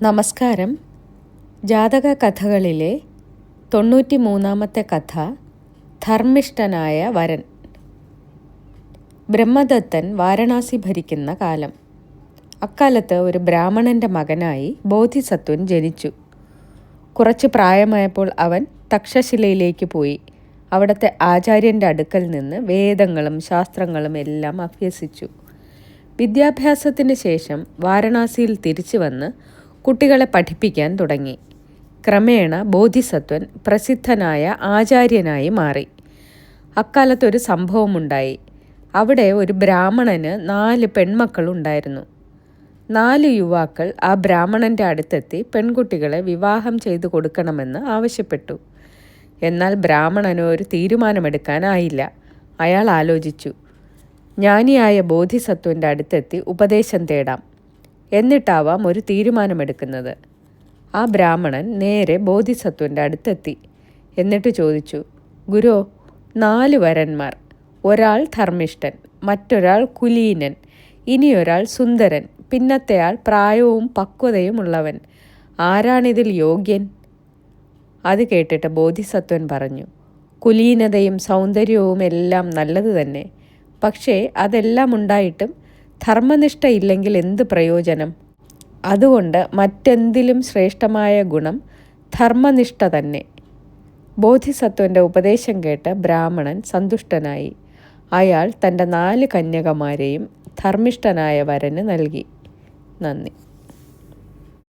നമസ്കാരം. ജാതക കഥകളിലെ 93-ാമത്തെ കഥ ധർമ്മിഷ്ഠനായ വരൻ. ബ്രഹ്മദത്തൻ വാരണാസി ഭരിക്കുന്ന കാലം. അക്കാലത്ത് ഒരു ബ്രാഹ്മണൻ്റെ മകനായി ബോധിസത്വൻ ജനിച്ചു. കുറച്ച് പ്രായമായപ്പോൾ അവൻ തക്ഷശിലയിലേക്ക് പോയി അവിടുത്തെ ആചാര്യൻ്റെ അടുക്കൽ നിന്ന് വേദങ്ങളും ശാസ്ത്രങ്ങളും എല്ലാം അഭ്യസിച്ചു. വിദ്യാഭ്യാസത്തിന് ശേഷം വാരണാസിയിൽ തിരിച്ചു വന്ന് കുട്ടികളെ പഠിപ്പിക്കാൻ തുടങ്ങി. ക്രമേണ ബോധിസത്വൻ പ്രസിദ്ധനായ ആചാര്യനായി മാറി. അക്കാലത്തൊരു സംഭവമുണ്ടായി. അവിടെ ഒരു ബ്രാഹ്മണന് 4 പെൺമക്കളുണ്ടായിരുന്നു. 4 യുവാക്കൾ ആ ബ്രാഹ്മണൻ്റെ അടുത്തെത്തി പെൺകുട്ടികളെ വിവാഹം ചെയ്തു കൊടുക്കണമെന്ന് ആവശ്യപ്പെട്ടു. എന്നാൽ ബ്രാഹ്മണന് ഒരു തീരുമാനമെടുക്കാനായില്ല. അയാൾ ആലോചിച്ചു, ജ്ഞാനിയായ ബോധിസത്വൻ്റെ അടുത്തെത്തി ഉപദേശം തേടാം, എന്നിട്ടാവാം ഒരു തീരുമാനമെടുക്കുന്നത്. ആ ബ്രാഹ്മണൻ നേരെ ബോധിസത്വൻ്റെ അടുത്തെത്തി. എന്നിട്ട് ചോദിച്ചു, ഗുരോ, 4 വരന്മാർ, ഒരാൾ ധർമ്മിഷ്ഠൻ, മറ്റൊരാൾ കുലീനൻ, ഇനിയൊരാൾ സുന്ദരൻ, പിന്നത്തെയാൾ പ്രായവും പക്വതയും ഉള്ളവൻ. ആരാണിതിൽ യോഗ്യൻ? അത് കേട്ടിട്ട് ബോധിസത്വൻ പറഞ്ഞു, കുലീനതയും സൗന്ദര്യവും എല്ലാം നല്ലത് തന്നെ. പക്ഷേ അതെല്ലാം ഉണ്ടായിട്ടും ധർമ്മനിഷ്ഠ ഇല്ലെങ്കിൽ എന്ത് പ്രയോജനം? അതുകൊണ്ട് മറ്റെന്തിലും ശ്രേഷ്ഠമായ ഗുണം ധർമ്മനിഷ്ഠ തന്നെ. ബോധിസത്വൻ്റെ ഉപദേശം കേട്ട് ബ്രാഹ്മണൻ സന്തുഷ്ടനായി. അയാൾ തൻ്റെ 4 കന്യകമാരെയും ധർമ്മിഷ്ഠനായ വരന് നൽകി. നന്ദി.